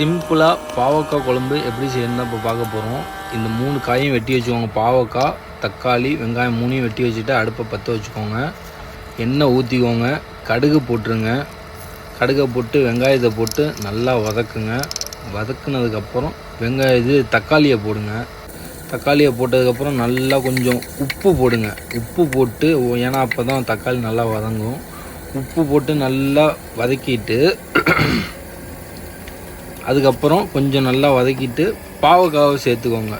சிம்பிளாக பாவக்காய் குழம்பு எப்படி செய்யணும் இப்போ பார்க்க போகிறோம். இந்த 3 காயும் வெட்டி வச்சுக்கோங்க. பாவக்காய், தக்காளி, வெங்காயம் 3ஐயும் வெட்டி வச்சுட்டு அடுப்பை பற்ற வச்சுக்கோங்க. எண்ணெய் ஊற்றிக்கோங்க. கடுகு போட்டுருங்க. கடுகை போட்டு வெங்காயத்தை போட்டு நல்லா வதக்குங்க. வதக்குனதுக்கப்புறம் தக்காளியை போடுங்க. தக்காளியை போட்டதுக்கப்புறம் நல்லா கொஞ்சம் உப்பு போடுங்க. உப்பு போட்டு, ஏன்னா அப்போ தான் தக்காளி நல்லா வதங்கும். உப்பு போட்டு நல்லா வதக்கிட்டு அதுக்கப்புறம் கொஞ்சம் நல்லா வதக்கிட்டு பாவக்காவை சேர்த்துக்கோங்க.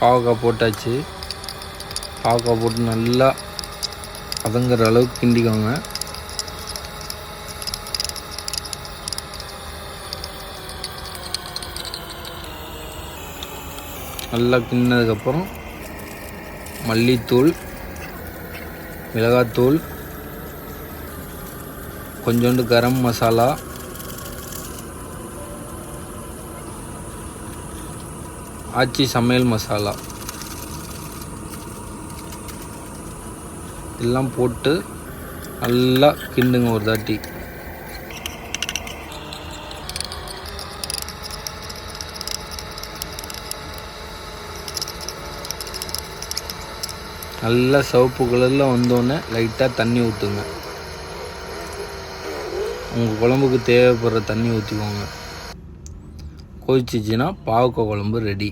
பாவக்காய் போட்டாச்சு. பாவக்காய் போட்டு நல்லா வதங்குற அளவுக்கு கிண்டிக்கோங்க. நல்லா கிண்டினதுக்கப்புறம் மல்லித்தூள், மிளகாத்தூள், கொஞ்சோண்டு கரம் மசாலா, ஆச்சி சமையல் மசாலா எல்லாம் போட்டு நல்லா கிண்டுங்க ஒரு தாட்டி. நல்லா சிவப்பு கலரில் வந்தோடனே லைட்டாக தண்ணி ஊற்றுங்க. உங்கள் குழம்புக்கு தேவைப்படுற தண்ணி ஊற்றிக்கோங்க. கொதிச்சிச்சின்னா பாவக்காய் குழம்பு ரெடி.